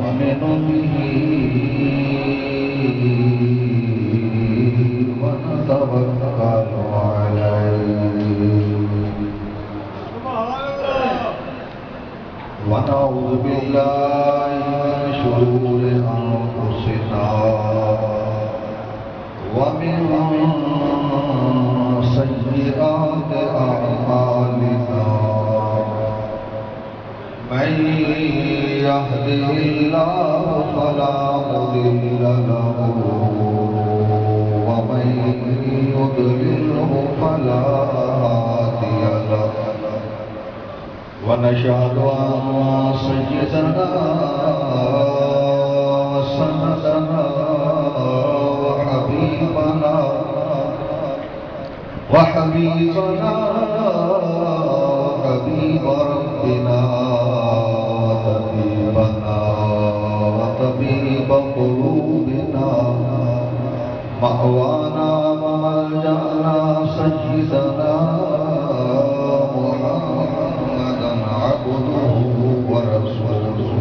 ونؤمن به ونتوكل عليه ونعوذ بالله من شرور أنفسنا ومن سيئات أعمالنا من يهده الله فلا مضل له ومن يضلله فلا هادي له ونشهد أن سيدنا وسندنا وحبيبنا حبيب ربنا طبيبنا وطبيب قلوبنا مأوانا وملجأنا سيدنا محمدا عبده ورسوله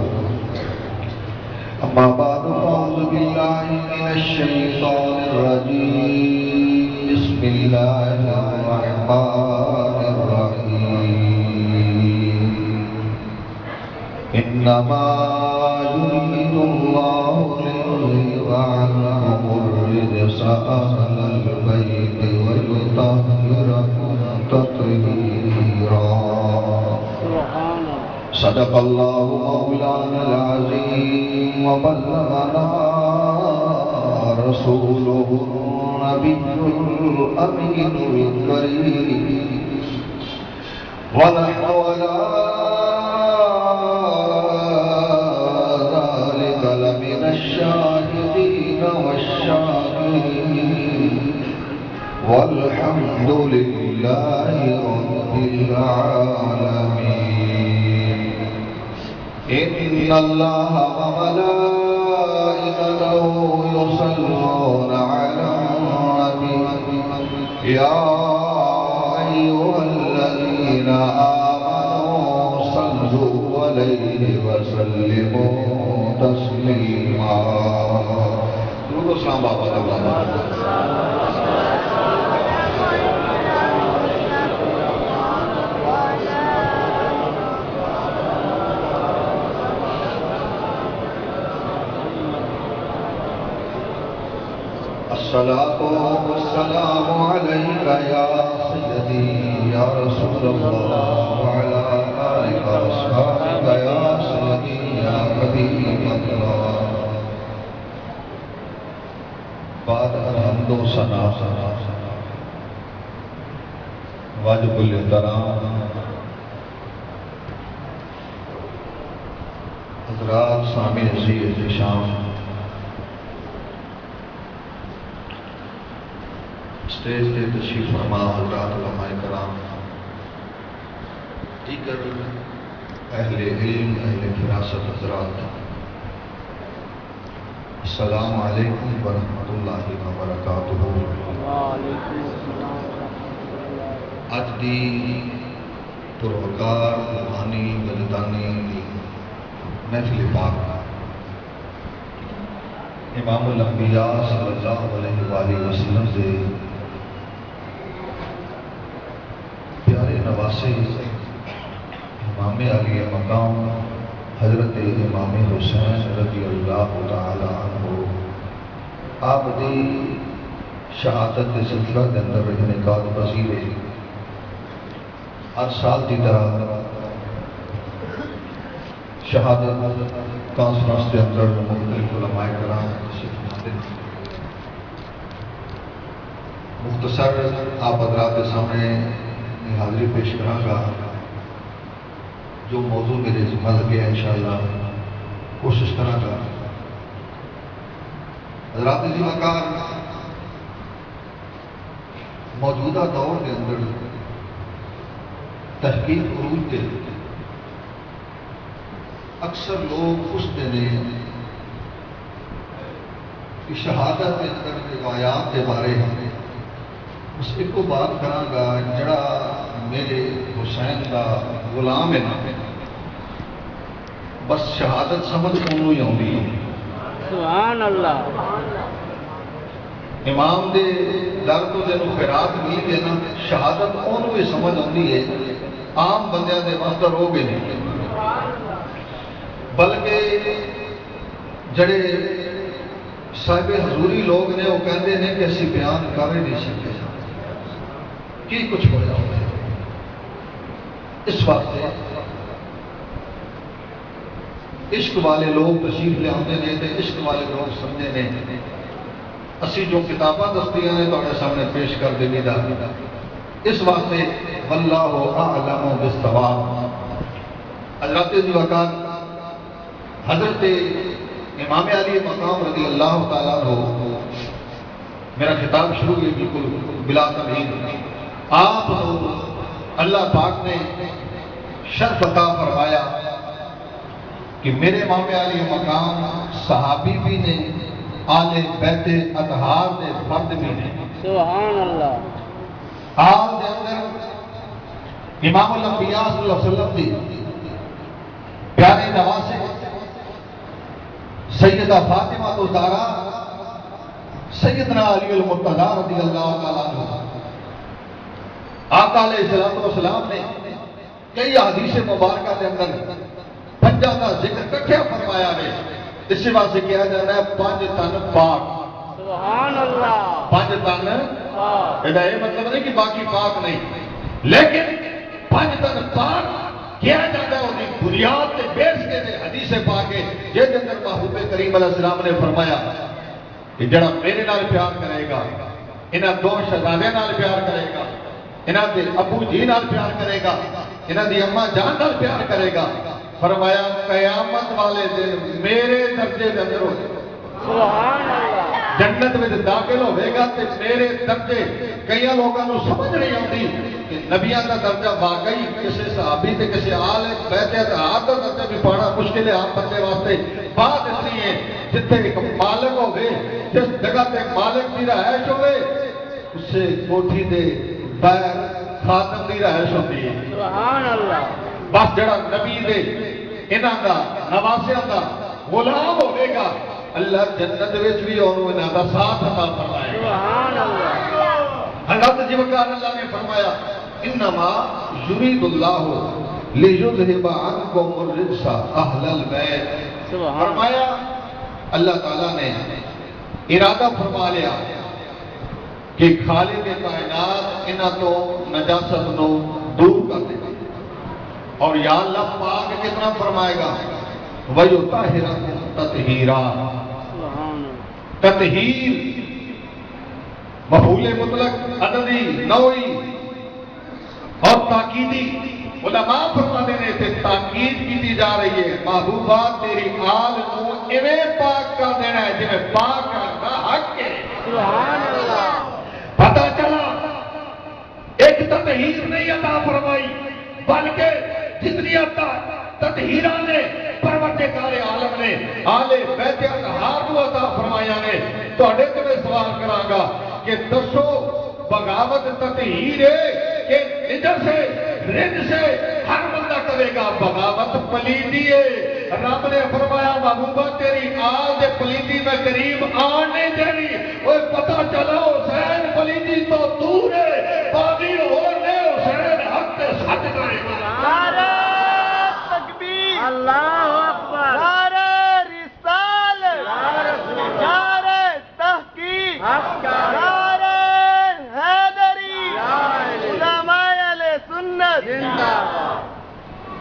أما بعد فأعوذ بالله من الشيطان الرجيم بسم الله الرحمن الرحيم إنما يريد الله ليذهب عنكم الرجس أهل البيت ويطهركم تطهيرا صدق الله مولانا العظيم وبلغنا رسوله النبي الأمين الكريم ونحن على ذلك لمن الشاهدين والشاكرين والحمد لله رب العالمين إن الله وملائكته يصلون على النبي يا أيها الذين آمنوا صلوا عليه وسلموا تسليما. درود و سلام بابا الصلاة والسلام عليك يا سيدي يا رسول الله وعلى آلك وأصحابك يا سيدي يا حبيب الله. بعد الحمد والثناء واجب الاحترام حضرات سامع عزیز شام اسٹیج پہ تشریف فرما حضرات علماء کرام دیگر اہل علم اہل فراست حضرات السلام علیکم ورحمۃ اللہ وبرکاتہ. اج دی پروکار روحانی وجدانی محفل پاک امام الانبیاء صلی اللہ علیہ وآلہ وسلم سے پیارے نواسے امام علی مقام حضرت امام حسین رضی اللہ تعالی عنہ آپ دی شہادت کے سلسلہ کے اندر انعقاد پذیر ہے. ہر سال کی طرح شہادت کانفرنس کے اندر مختلف علماء کرام مختصر آپ حضرات کے سامنے حاضری پیش کروں گا. جو موضوع میرے ذمہ لگے ہیں انشاءاللہ کوشش کروں گا. حضرات ذمہ کار موجودہ دور کے اندر تحقیق عروج کے اکثر لوگ پوچھتے ہیں کہ شہادت کے اندر روایات کے بارے اس ایک کو بات کراں گا جڑا میرے حسین کا غلام ہے نا بس شہادت سمجھ انہوں ہی آتی ہے. سبحان اللہ. امام دے در تو جنوں خیرات مل گئے نا شہادت انہوں ہی سمجھ آتی ہے. عام بندیاں دے واسطے رو گئے نہیں. بلکہ جڑے صاحب حضوری لوگ نے وہ کہتے ہیں کہ اسی بیان کر ہی نہیں سکتے کی کچھ ہو جاتا ہے. اس واسطے عشق والے لوگ تشریف لے آتے ہیں تو عشق والے لوگ سمجھے نے اسی جو کتاباں دستیاں نے تھوڑے سامنے پیش کر دینی دا. اس واسطے واللہ اعلم بالصواب. حضرت وقار حضرت امام علی مقام رضی اللہ تعالیٰ عنہ میرا خطاب شروع ہوئی بالکل بلا تمہید. آپ اللہ پاک نے شرف عطا فرمایا کہ میرے امام علی مقام صحابی بھی نے آل بیت اطہار دے فرد بھی نے. سبحان اللہ. آل دے اندر امام الانبیاء صلی اللہ علیہ وسلم دی پیارے نواسے سیدہ فاطمہ الزہرا سیدنا علی المرتضیٰ رضی اللہ تعالیٰ عنہ. آقا علیہ السلام نے کئی حدیث مبارکہ کے اندر پنجا کا ذکر کٹھیا فرمایا ہے. اس سے واسطے کیا جاتا ہے پانچ تن پاک. سبحان اللہ. پانچ تن پاک. یہ مطلب نہیں کہ باقی پاک نہیں لیکن پانچ تن پاک کیا جاتا ہے. انہیں بنیاد کے بیس کے حدیث پاک ہے جس کے اندر محبوب کریم علیہ السلام نے فرمایا کہ جڑا میرے نال پیار کرے گا انہاں دو شہزادے نال پیار کرے گا انہاں دے ابو جی نال پیار کرے گا انہاں دی اماں جان نال پیار کرے گا. فرمایا قیامت والے دن میرے درجے دے اندر ہوگا. سبحان اللہ. جنت میں داخل ہوئے گا تے میرے درجے کئی لوگوں کو سمجھ نہیں آتی کہ نبیاں کا درجہ واقعی کسی صحابی تے کسی آل بیت اطہار کا درجہ بھی پانا مشکل ہے عام بندے واسطے. بات اس لیے ہے جتنے ایک مالک ہوئے جس جگہ تے مالک کی رہائش ہوئے اس سے کوٹھی دے باہر خاتم کی رہائش ہوتی ہے. سبحان اللہ. بس جڑا نبی دے انہاں دا نواسیاں دا غلام ہوئے گا اللہ جنت وچ بھی انہوں انہاں دا ساتھ عطا فرمائے گا. سبحان اللہ. حضرت جوکار اللہ نے فرمایا انما یرید اللہ لیذھب عنکم الرجس اہل البیت. فرمایا اللہ تعالیٰ نے ارادہ فرما لیا کہ خالق کائنات انہاں تو نجاست نو دور کر دے گا. اور یا اللہ پاک کتنا فرمائے گا وَيُطَهِّرَكُمْ تَطْهِيرًا. تطہیر مفعول مطلق عددی نوعی اور تاکیدی. علماء فرماتے ہیں کہ تاکید کی جا رہی ہے محبوبہ تیری آل کو ایویں پاک کر دینا ہے جنہیں پاک کرنا حق ہے. سبحان اللہ. پتہ چلا ایک تطہیر نہیں عطا فرمائی بلکہ جتنی تطہیرہ نے پروردگار عالم نے آل بیت اطہار کو عطا فرمایا نے. تواڈے تے میں سوال کراں گا کہ دسو بغاوت تطہیر ہے کہ نجس ہے رند سے ہر بندہ کرے گا. بغاوت پلیتی ہے. رب نے فرمایا محبوبہ تیری آل دے پلیتی میں قریب آن نہیں دینی. اوے پتہ چلا حسین پلیتی تو دور ہے باقی اور نے حسین حق تے سچ کرے گا. اللہ اکبر. نعرہ رسالت. نعرہ تحقیق. نعرہ حیدری. علماء اہل سنت.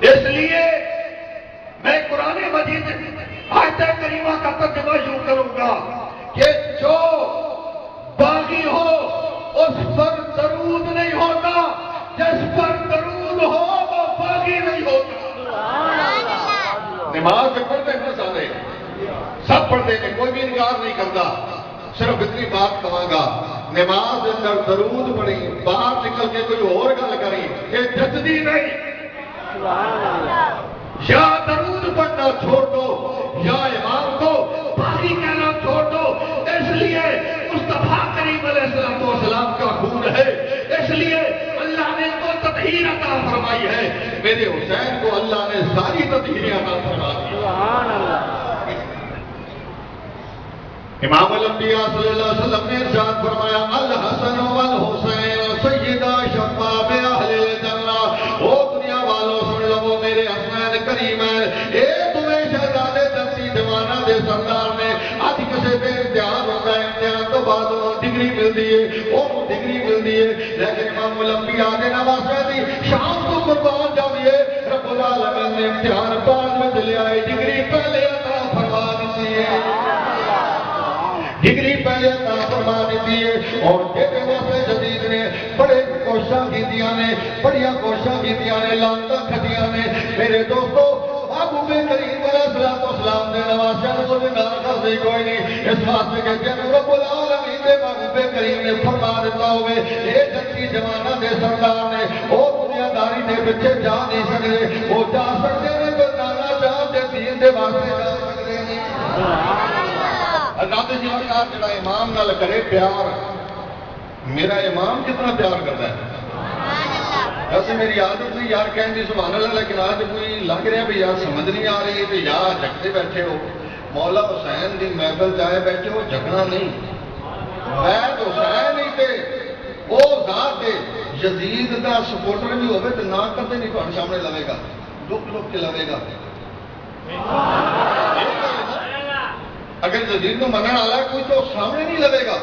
اس لیے میں قرآن مجید آیت کریمہ کا ترجمہ یوں کروں گا کہ جو باغی ہو اس پر درود نہیں ہوتا جس پر درود ہو وہ باغی نہیں ہوتا. نماز پڑھتے ہیں سارے سب پڑھتے ہیں کوئی بھی انکار نہیں کرتا. صرف اتنی بات کہاں گا نماز اندر درود پڑھی باہر نکل کے کوئی اور گل کریں یہ جچدی نہیں. یا درود پڑھنا چھوڑ دو یا امام کو باقی کہنا چھوڑ دو. اس لیے مصطفیٰ کریم علیہ السلام کا خون ہے. اس لیے اللہ نے تو تطہیر عطا فرمایا. فرمائی ہے میرے حسین کو اللہ نے ساری تطہیریں عطا فرما دی. سبحان اللہ. امام الانبیاء صلی اللہ علیہ وسلم نے ارشاد فرمایا الحسن والحسین سیدہ شباب اہل الجنہ. او دنیا والوں سن لو میرے حسین کریم ہے اے تمہیں شہزادے جنتی دیوانہ دے سردار نے اج کسے تے امتحان ہوتا ہے امتحان تو بعد ڈگری ملتی ہے وہ ڈگری ملتی ہے لیکن امام الانبیاء کے نواسے دی شان تو قربان جاویے رب العالمین نے امتحان بعد میں دلیا ہے ڈگری پہلے عطا فرما دی ہے ڈگری پہلے عطا فرما دیتی ہے. اور جیتے واسطے جدید نے بڑے کوششاں کیتیاں نے بڑیاں کوششاں کیتیاں نے لانتاں کھٹیاں نے میرے دوستو محبوب کریم علیہ السلام نے نواسے کو نال کر دی کوئی نہیں. اس واسطے کہتے ہیں رب العالمین نے محبوب کریم نے فرما دیتا ہوئے اے جنتی جوانہ دے سردار نے او دنیا داری دے پیچھے جا نہیں سکتے وہ جا سکتے ہیں پر نانا چاہتے دے دین دے واسطے جا سکتے ہیں. حضرت جی وقت جڑا امام نال کرے پیار میرا امام کتنا پیار کرتا ہے. ویسے میری عادت نہیں یار کہنے سبحان اللہ لیکن آج کوئی لگ رہا بھی یار سمجھ نہیں آ رہی تو یار جگتے بیٹھے ہو. مولا حسین دی محفل جائے بیٹھے ہو جگنا نہیں بیت حسین ہی تے وہ ذات ہے یزید دا سپورٹر بھی ہوئے تو نہ کرتے نہیں تمہارے سامنے لوے گا لک لک کے لوے گا. اگر جدید کو منع والا ہے کوئی تو سامنے نہیں لگے گا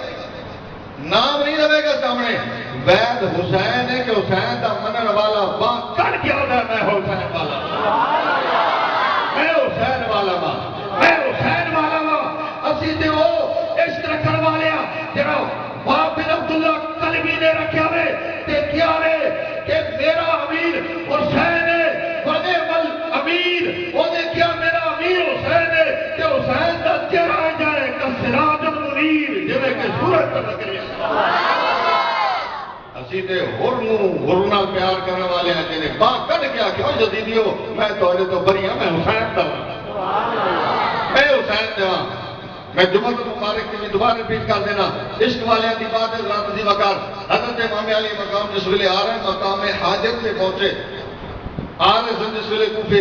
نام نہیں لگے گا سامنے. وید حسین ہے کہ حسین کا منع والا باں کر کے ہوتا ہے میں حسین والا میں حسین والا ماں میں حسین والا ماں. اسی تے وہ عشق رکھن والے جڑا باپ بن عبداللہ قلبی نے رکھا ہوئے تے کیا رے کہ میرا امیر حسین ہے ونے مل امیر وہ نے کیا میرا امیر حسین ہے کہ حسین کا چہرہ جائے کہ سراج المنیر جویں کہ سورج چمک رہی ہے. اسی تے ہر نال پیار کرنے والے ہیں جنہیں باں کڈ کے آکھیا او یزیدیو میں تہاڈے تو بری ہاں میں حسین دا میں حسین دا میں جمعہ مبارک کی دوبارہ ریپیٹ کر دینا عشق والے کی بات ہے رات دی وقار حضرت امام علی مقام جس ویلے آ رہے ہیں مقام حاجت سے پہنچے آ رہے سن جس ویلے کوفے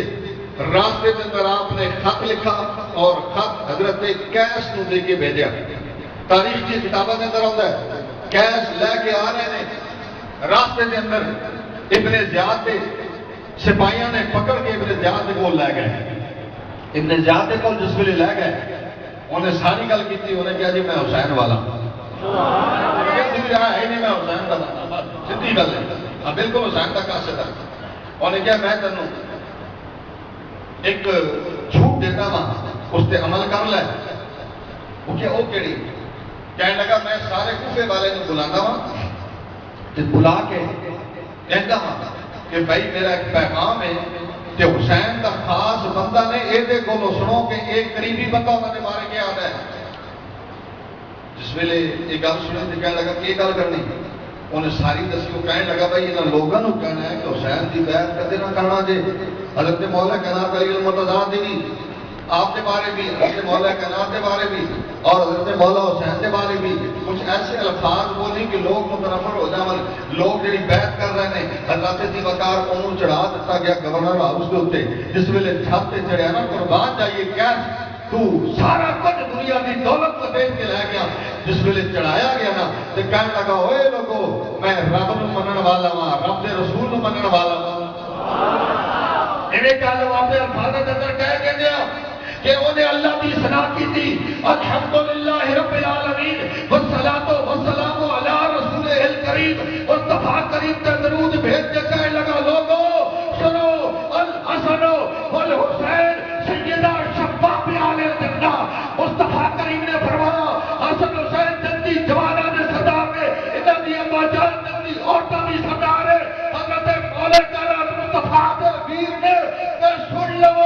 راستے کے اندر آپ نے خط لکھا اور خط حضرت کیس نو دے کے بھیجا. تاریخ کی کتابوں کے اندر آتا ہے کیس لے کے آ رہے ہیں راستے کے اندر ابن زیاد کے سپاہیاں نے پکڑ کے ابن زیاد کے کول لے گئے. ابن زیاد کے کول جس ویلے لے گئے انہیں ساری گل کی انہیں کہا جی میں حسین والا ہے نہیں میں حسین کا سیدھی گل ہے بالکل حسین کا قاصد ہے. انہیں کہا میں تینوں ایک جھوٹ دیتا وا اس تے عمل کر لے. وہ کیا وہ کیڑی کہنے لگا میں سارے کوفے والے نے بلانا وا تے بلا کے کہتا ہاں کہ بھائی میرا ایک پیغام ہے کہ حسین کا خاص بندہ نے یہ دے کو سنو کہ ایک قریبی بندہ انہوں نے مارے کے آتا ہے. جس ویلے یہ گل سنی تو کہنے لگا کہ یہ گل کرنی انہیں ساری دسی وہ کہنے لگا بھائی انہوں لوگوں کو کہنا ہے کہ حسین کی بیعت کدے نہ کرنا جے حضرت مولا کائنات علی المرتضیٰ دی آپ کے بارے بھی حضرت مولا کائنات کے بارے بھی اور حضرت مولا حسین کے بارے بھی کچھ ایسے الفاظ بولی کہ لوگ متنفر ہو جاون. لوگ جڑی بیعت کر رہے ہیں حضرت دی وقار کو چڑھا دیتا گیا گورنر ہاؤس کے اوپر جس ویلے چھت تے چڑھیا نا قربان جائیے کیس تو سارا کچھ دنیا کی دولت کو دیکھ کے لے گیا. جس ویلے چڑھایا گیا نا تو کہنے لگا ہوئے لوگو میں رب نو منن والا ہاں رب دے رسول نو منن والا ہاں. ایویں کہہ لو اپنے الفاظ کے اندر کہہ کے دیا کہ انہیں اللہ کی ثنا کی تھی الحمدللہ رب العالمین والصلاۃ والسلام علی رسول الکریم مصطفیٰ کریم کا درود بھیج کے کہنے لگا لوگو سنو الحسن والحسین سیدہ شباب اہل الجنہ. مصطفیٰ کریم نے فرمایا حسن حسین جنتی جوانہ نے سردار ہے انہاں دی اماں جان جنتی عورتاں دی سردار ہے. حضرت مولا کائنات مصطفیٰ دے ویر نے کہ سن لو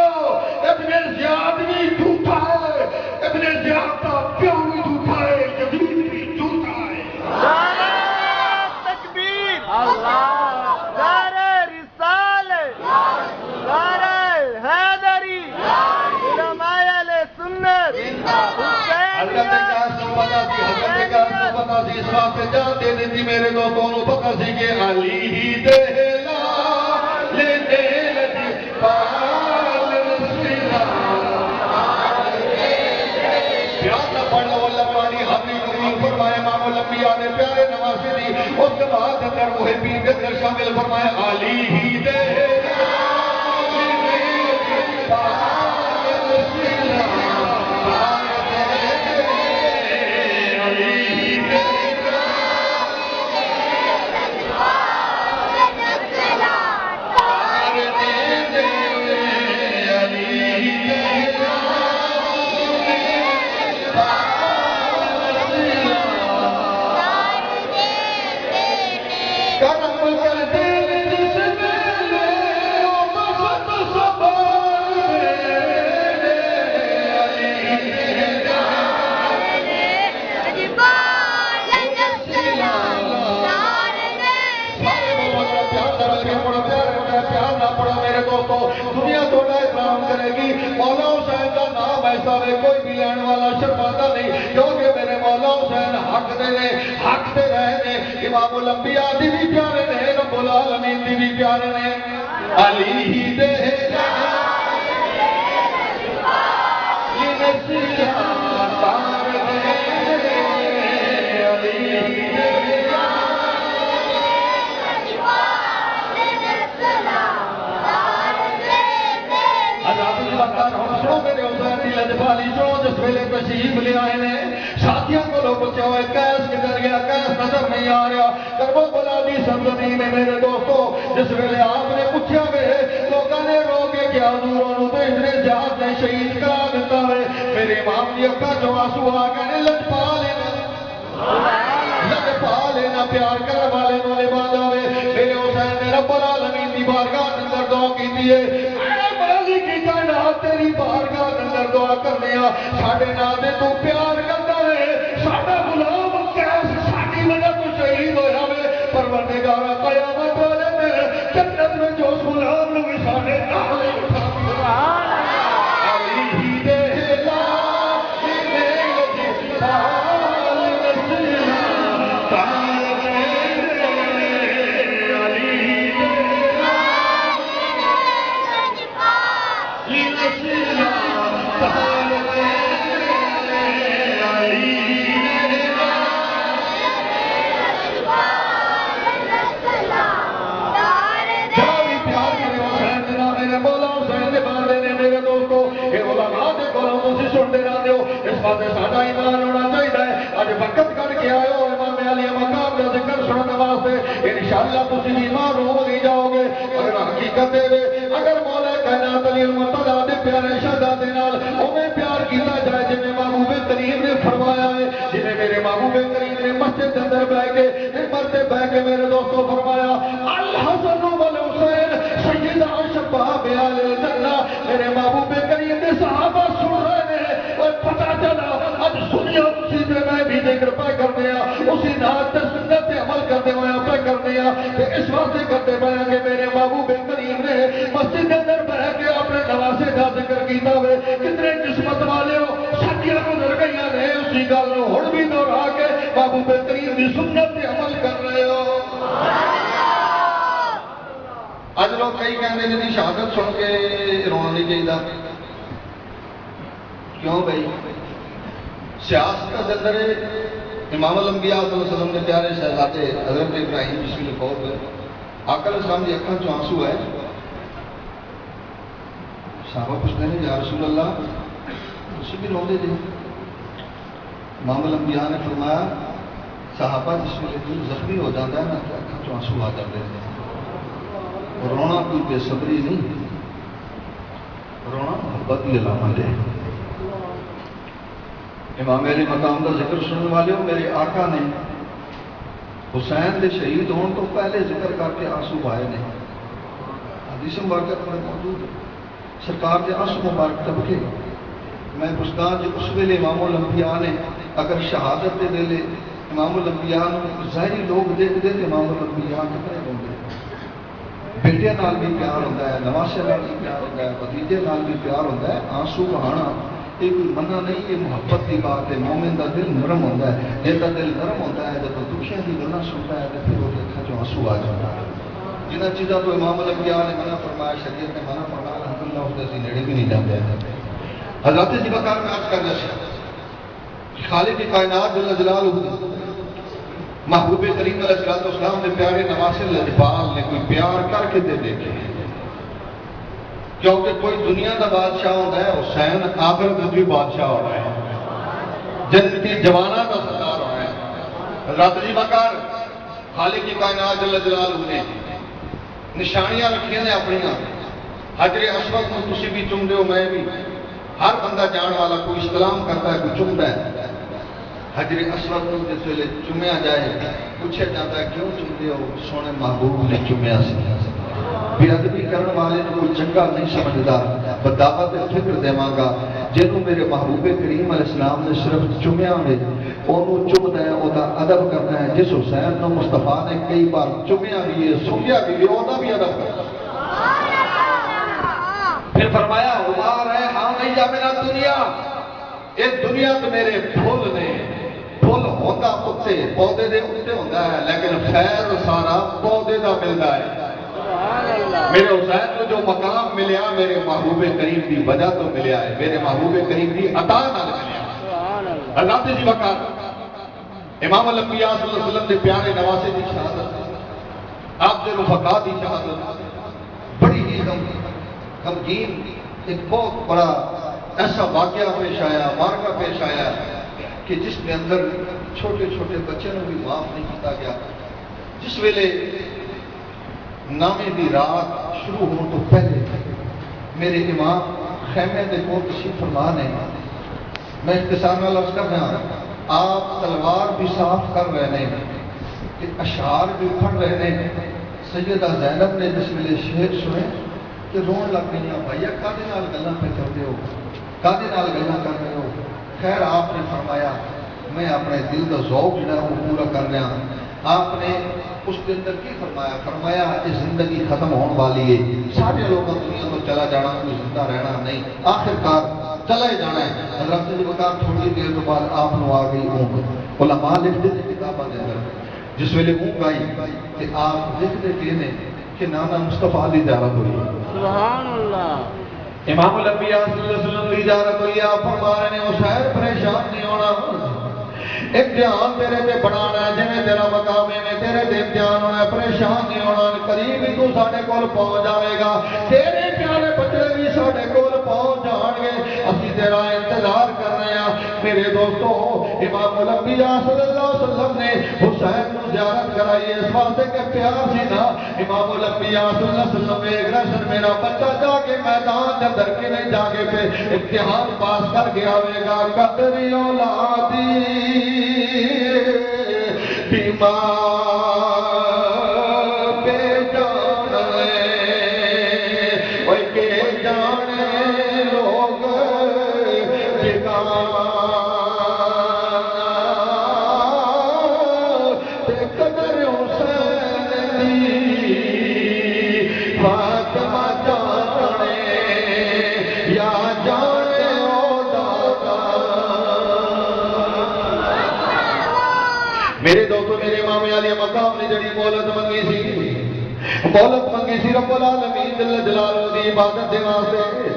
ابن زیاد بھی جھوٹا ہے ابن زیاد کا پیو بھی جھوٹا ہے یزید بھی جھوٹا ہے. نعرہ تکبیر اللہ نعرہ رسالت نعرہ حیدری علماء اہل سنت حضرت کاس کو پتا سی حضرت کاس کو پتا سی اس واسطے جان دے دیتی میرے دوستوں کو پتا سی کہ علی ہی دہلا اگر محبین کے اندر شامل فرمائے علی ہی دے کوئی بھی لینے والا شرماتا نہیں کیونکہ میرے مولا حسین حق دے نے حق دے رہے نے امام الانبیاء دی بھی پیارے نے رب العالمین دی بھی پیارے نے علی ہی دے جس ویلے تشریف لے آئے نے ساتھیوں کو لوگ پوچھا ہوئے کیس کدھر گیا کیس نظر نہیں آ رہا کربلا دی سرزمین میں میرے دوستو جس ویلے آپ نے پوچھا گئے لوگوں نے رو کے کیا حضوروں تو اتنے جہاد نے شہید کرا دیتا ہے میرے امام دی اکھا جو آنسو آ گئے لجپا لینا پیار کر والے نو لبا جاوے میرے حسین نے رب العالمین دی بارگاہ اندر دعا کی دیے تیری بارگاہ اندر دعا کرنے ساڈے نال دے تو پیار کردا ہے ساڈا غلام کیس ساڈی وجہ تو شہید ہویا وے پروردگار قیامت والے دن جنت میں جو اس غلام نو بھی ساڈے نال سبحان اللہ علی ہی دے لا ساڈا ایمان ہونا چاہیے اج وقت کر کے آئے ہو امام علی مقام کا ذکر سننے واسطے انشاءاللہ تسی بھی ایمان ہو نہیں جاؤ گے اگر حقیقت دے اگر مولا کائنات علی المرتضی دے پیارے شہزاد دے نال اوویں پیار کیتا جائے جویں محبوب کریم نے فرمایا ہے جویں میرے محبوب کریم نے مسجد کے اندر بیٹھ کے منبر تے بیٹھ کے میرے دوستو فرمایا الحسن والحسین سیدہ شباب اہل الجنہ میرے محبوب کریم نے صحابہ سن رہے ہیں اور پتہ چلا اب سنیا اسی پہ میں بھی ذکر پہ کر دیا اسی نات سنت پہ عمل کرتے ہوئے پہ کر دیا کہ اس واسطے کرتے پہ کہ میرے محبوب کریم نے مسجد کے اندر بیٹھ کے اپنے نواسے کا ذکر کیتا ہوئے کتنے قسمت والے ہو صدیاں گزر گئیاں نے اسی گل نو ہن بھی دہرا کے محبوب کریم کی سنت پہ عمل کر رہے ہو اج لوگ کئی کہتے ہیں جی شہادت سن کے رونا نہیں چاہیے کیوں بھائی سیاست کا اندر امام الانبیاء صلی اللہ علیہ وسلم نے پیارے شہزادے حضرت ابراہیم بسم اللہ فوت آقا علیہ السلام کی اکھاں چوں آنسو ہے صحابہ پوچھتے ہیں یا رسول اللہ اسی بھی روندے جی امام الانبیاء نے فرمایا صحابہ جس ویلے دل زخمی ہو جاتا ہے نا کہ اکھاں چوں آنسو آ جاتے ہیں رونا کوئی بے صبری نہیں رونا محبت کی علامت ہے امام علی مقام کا ذکر سننے والے ہو میرے آقا نے حسین کے شہید ہونے تو پہلے ذکر کر کے آنسو پائے نے حدیث مبارکت میں موجود ہے سرکار کے آنسو مبارک طبقے میں پوچھتا جی اس ویلے امام الانبیاء نے اگر شہادت کے ویلے امام الانبیاء ظاہری لوگ دیکھتے تو امام الانبیاء کتنے ہوتے بیٹے نال بھی پیار ہوتا ہے نواسے نال بھی پیار ہوتا ہے بھتیجے نال بھی پیار ہوتا ہے آنسو بہانا یہ کوئی منع نہیں یہ محبت کی بات ہے مومن کا دل نرم ہوتا ہے جس کا دل نرم ہوتا ہے جب دکھیاں کی گلاں سنتا ہے تو پھر وہ اکھاں چوں آنسو آ جاتا ہے جنہ چیزوں تو امام الانبیاء نے منع فرمایا شریعت نے منع فرمایا الحمدللہ اس کے نیڑے بھی نہیں جاتے حضرت جی بکار میں عرض کرنا چاہتا خالق کی کائنات جل جلالہ محبوب کریم علیہ السلام نے پیارے نواسے لجپال نے کوئی پیار کر کے دے دیکھے، کیونکہ کوئی دنیا کا بادشاہ ہوتا ہے، حسین آخرت بھی بادشاہ ہو رہا ہے، جنتی جوانا کا سردار ہو رہا ہے۔ حضرت جی بکر خالق کی کائنات جل جلالہ نے نشانیاں رکھیاں نے اپنی، حجر اسود کو تسی بھی چوم دے ہو، میں بھی، ہر بندہ جان والا کوئی استلام کرتا ہے، کوئی چومتا ہے۔ حجر اسود کو جس ویلے چومیا جائے پوچھا جاتا ہے کیوں چومتے ہو؟ سونے محبوب نے چومیا سی۔ بے ادبی کرنے والے کو کوئی چنگا نہیں سمجھتا، بدعوت فکر دیواں گا جنوں میرے محبوب کریم علیہ السلام نے صرف چومیا ہوئے انہوں چومتا ہے، وہ ادب کرتا ہے۔ جس حسین کو مصطفیٰ نے کئی بار چومیا بھی ہے، سنگیا بھی ہے، وہ بھی ادب کرتا ہے۔ پھر فرمایا غبار ہے ہاں نہیں جا میرا دنیا، یہ دنیا تو میرے پھول نے، پھول ہوتا اتنے پودے دے اتنے ہوتا ہے، لیکن خیر سارا پودے دا ملتا ہے۔ میرے حسین کو جو مقام ملیا میرے محبوب کریم دی وجہ تو ملیا ہے، میرے محبوب کریم دی عطا نال ملیا۔ حضرت جی بکر امام الانبیاء صلی اللہ علیہ وسلم کے پیارے نواسے کی شہادت، آپ کے رفقا کی شہادت بڑی ہی غمگین، ایک بہت بڑا ایسا واقعہ پیش آیا، واقعہ پیش آیا کہ جس میں اندر چھوٹے چھوٹے بچے کو بھی معاف نہیں کیا گیا۔ جس ویلے نامے دی رات شروع ہونے تو پہلے میرے امام خیمے دے کول تشریف فرما نے، میں اختصار نال عرض کر رہا ہوں، آپ تلوار بھی صاف کر رہے ہیں کہ اشعار بھی پڑھ رہے ہیں۔ سیدہ زینب نے جس ویلے شعر سنے کہ رون لگ گئی، بھائیا کادے نال گلاں پہ کرتے ہو، کادے نال گلاں کر رہے ہو؟ خیر آپ نے فرمایا میں اپنے دل کا ذوق جڑا وہ پورا کر رہا ہوں۔ آپ نے اس کے اندر کی فرمایا؟ فرمایا یہ زندگی ختم ہونے والی ہے، سارے لوگوں دنیا کو چلا جانا، کوئی زندہ رہنا نہیں، آخر کار چلا ہی جانا ہے۔ حضرت جی بکر تھوڑی دیر کے بعد آپ نے آ گئی اونگ، علماء لکھتے تھے کتابوں کے اندر، جس ویلے اونگ آئی کہ آپ لکھتے تھے کہ نانا مصطفیٰ کی زیارت ہوئی، سبحان اللہ، امام الانبیاء صلی اللہ علیہ وسلم کی زیارت ہوئی۔ آپ فرما رہے ہیں حسین پریشان نہیں ہونا، امتحان تیرے تے بنانا ہے، جویں تیرا مقام ہے تیرے تے امتحان ہونا ہے، پریشان نہیں ہونا، قریب ہی تو ساڈے کول پہنچ جائے گا، تیرے پیارے بچے بھی ساڈے کول پہنچ جان گے، اسی تیرا انتظار کر رہے ہیں۔ میرے دوستو امام الانبیاء صلی اللہ علیہ وسلم نے حسین کو زیارت کرائی اس واسطے کہ پیار سی نا۔ امام الانبیاء صلی اللہ علیہ وسلم ایک رسن میرا بچہ جا کے میدان کے اندر کے نہیں جا کے پہ امتحان پاس کر کے آئے گا، قدری اولادی بیمار پہ جانے وہ کے جانے لوگ ٹھکانا تے قدر حسین دی فاطمہ جانے یا جانے او دادا۔ میرے دوستو میرے امام علی مقام نے جڑی مولت منگی سی رب العالمین جل جلالہ دی عبادت دے واسطے،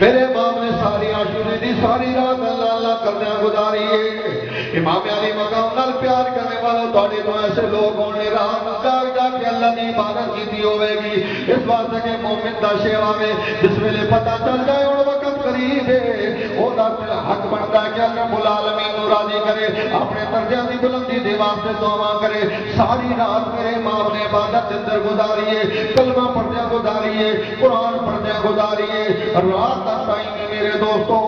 میرے امام نے ساری عاشوری دی ساری رات اللہ اللہ کردیاں گزاری ہے۔ امام علی مقام نال پیار کرنے والوں تھوڑے تو ایسے لوگ ہونے رات جاگ جا کے اللہ کی عبادت کی ہوئے گی، اس واسطے کہ مومن دا شیوا میں جس ویلے پتہ چل جائے اور وقت قریب ہے، وہ حق بنتا ہے کہ اللہ رب العالمین کو راضی کرے، اپنے درجہ کی بلندی دے واسطے دعا کرے۔ ساری رات میرے امام نے عبادت اندر گزاری ہے، کلمہ پڑھدیاں گزاری ہے، قرآن پڑھدیاں گزاری ہے۔ رات کا ٹائم ہے میرے دوستو،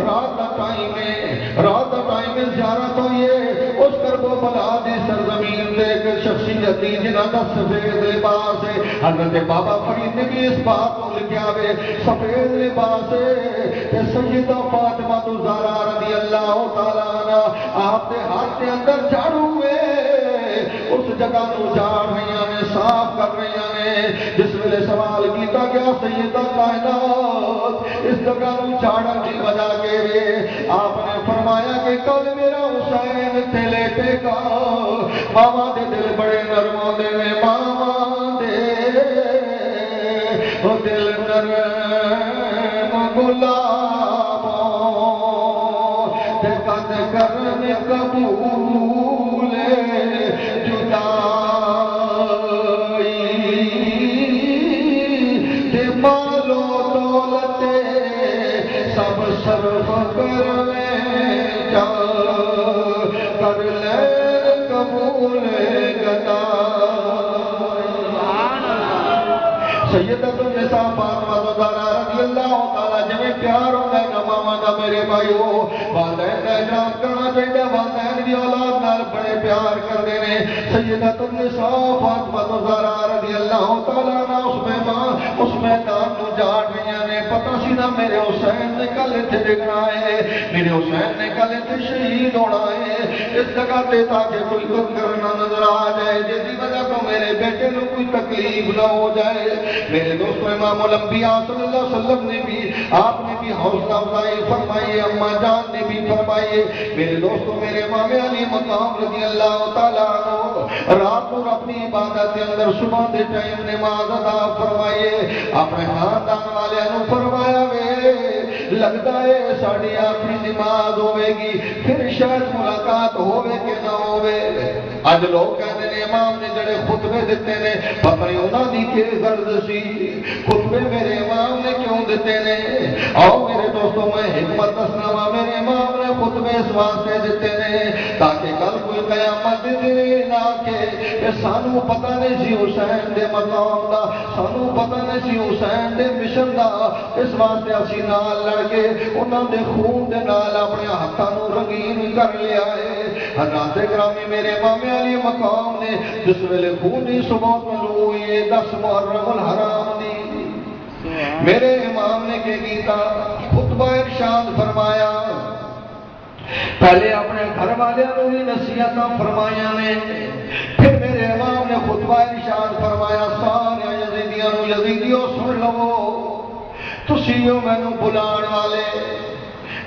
رات کا ٹائم ہے زیارت ہوئی ہے اس کرب و بلا دی سرزمین دے ایک شخصیت جنہ کا سفید لباس ہے۔ حضرت بابا فرید نے بھی اس بات کو لکھا ہے، سفید لباس ہے سیدہ فاطمہ زہرا رضی اللہ تعالیٰ عنہ، آپ کے ہاتھ کے اندر جھاڑو ہوئے اس جگہ کو جھاڑ رہی ہیں، صاف کر رہی ہیں۔ جس ویلے سوال کیتا گیا سیدہ کائنات اس جگہ کو جھاڑن کی وجہ کے آپ نے فرمایا کہ کل میرا حسین تے لیٹے گا، ماما دے دل بڑے نرم ہوندے نے، ماما دے دل نرم گلابوں تے قد کرن قبول کر لے قبول گدا سیدۃ النساء فاطمہ زہرا رضی اللہ تعالیٰ جویں پیار ہوتا ہے ماما دا میرے بھائیو والدین کا احترام کرنا چاہیے والدین کی اولاد نال بڑے پیار کرتے ہیں سیدۃ النساء فاطمہ زہرا رضی اللہ تعالیٰ عنہ اس میدان کو جاڑ رہی نے پتہ سی نہ میرے حسین نے کل اتنے ڈگنا ہے میرے حسین نے کل اتنے شہید ہونا ہے اس جگہ تے تاکہ کوئی کنکر نہ نظر آ جائے جس کی وجہ تو میرے بیٹے کو کوئی تکلیف نہ ہو جائے میرے دوستوں امام الانبیاء صلی اللہ علیہ وسلم نے بھی آپ نے بھی حوصلہ افزائی فرمائی اماں جان نے بھی فرمائی میرے دوستوں میرے امام علی مقام رضی اللہ تعالیٰ عنہ رات کو اپنی عبادت کے اندر صبح دے ٹائم نماز ادا فرمائیے اپنے خاندان والوں فرمایا وے لگتا ہے ساڑی آخری نماز ہوئے گی پھر شاید ملاقات ہوئے کہ نہ ہوئے اج لوگ کہتے ہیں امام نے جڑے خطبے دیتے ہیں پتہ نہیں انہوں نے کہ غرض سی خطبے میرے امام نے کیوں دیتے ہیں آؤ میرے دوستوں میں حکمت دسنا میرے امام نے خطبے اس واسطے دیتے ہیں تاکہ کل کوئی قیامت دن نہ کہ سانو پتہ نہیں سی حسین دے مقام دا سانو پتہ نہیں سی حسین دے مشن دا اس واسطے اسی نال لڑ کے انہوں دے خون دے نال اپنے ہاتھاں نو رنگین کر لیا ہے حضرات گرامی میرے امام علی مقام نے جس ویلے خونی صبح طلوع ہوئی 10 محرم الحرام دی میرے امام نے کہ کیتا خطبہ ارشاد فرمایا پہلے اپنے گھر والوں بھی نصیحتاں فرمایا نے پھر میرے امام نے خطبہ ارشاد فرمایا سارے یزیدیاں نو یزیدیو سن لو تسیو مینوں بلان والے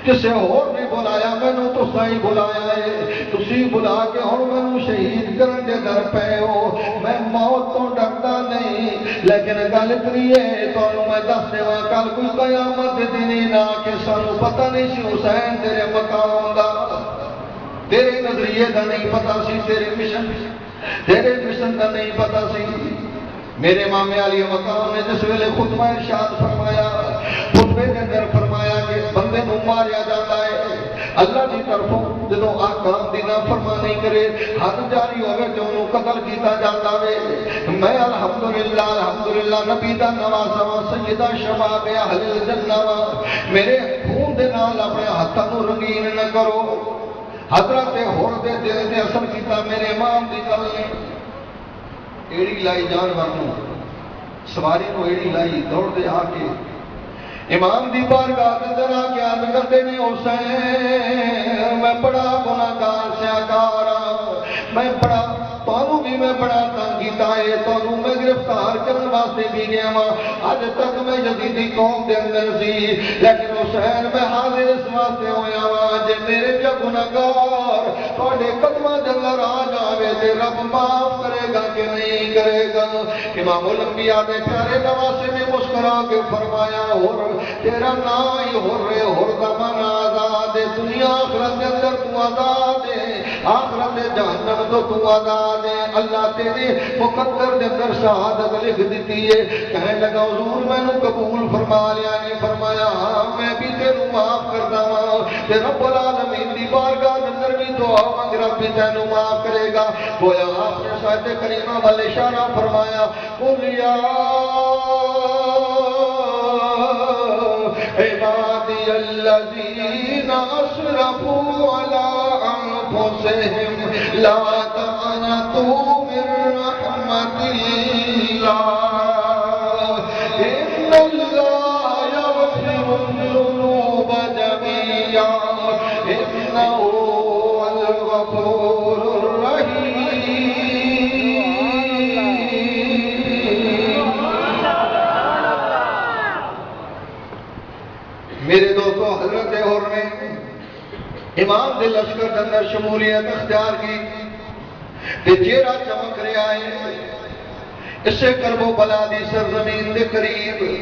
کسے اور نے بلایا مینوں تساں ہی بلایا ہے تسی بلا کے ہن مینوں شہید کرن دے در پے ہو میں موت تو ڈردا نہیں لیکن گل اتنی ہے تانوں میں دس دیواں کل کوئی قیامت دے دن نہ کہ سانوں پتہ نہیں سی حسین تیرے مقام دا تیرے نظریے دا نہیں پتہ سی تیرے مشن دا نہیں پتہ سی میرے امام علی مقام نے جس ویلے خطبہ ارشاد فرمایا خطبے کے اندر فرمایا کہ بندے نو ماریا جاتا ہے اللہ کی طرفوں جدو احکام دی نافرمانی کرے حد جاری ہوئے تو انہوں قتل کیتا جاتا ہے میں الحمدللہ نبی دا نوازا وا سیدہ شباب اہل الجنہ وا میرے خون دے نال اپنے ہاتھاں نو رنگین نہ کرو حضرت ہور دے دل تے اثر کیتا میرے امام دی گل نے ایڑی لائی جانور نو سواری نو ایڑی لائی دوڑ دے آ کے امام دی بارگاہ کے اندر آ کے عرض کرتے نے حسین میں بڑا گناہگار سیاکار میں بڑا تانوں بھی میں بڑا تنگ کیتا ہے تانوں میں گرفتار کرنے واسطے بھی گیا ہاں اج تک میں یزیدی قوم دے اندر سی لیکن حسین میں حاضر اس واسطے ہویا ہاں جے میرے جو گناہگار تواڈے قدماں دے اندر آ جاوے تے رب معاف کرے گا کہ نہیں کرے گا امام الانبیاء دے پیارے نواسے نے مسکرا کے فرمایا اور تیرا نا ہی ہور دا من آزاد دنیا آخرت دے اندر تو آزاد ہے آخرت جہنم تو آزاد ہے اللہ تیرے مقدر دے اندر شہادت لکھ دیتی ہے کہنے لگا حضور میں نے قبول فرما لیا نے فرمایا میں بھی تینوں معاف کرتا ہوں تے رب العالمین دی بارگاہ دے اندر بھی دعا مانگ رب بھی تینوں معاف کرے گا گویا آپ نے شاہد کریمہ والے اشارہ فرمایا قل یا عبادی الذین اسرفوا علی انفسهم لا تقنطوا من رحمت اللہ ان اللہ یغفر الذنوب جميعا انہ هو الغفور الرحیم میرے دوستو حضرت اور نے امام دے لشکر کے اندر شمولیت اختیار کی کہ چہرہ چمک رہا ہے اس سے کرب و بلا دی سرزمین دے قریب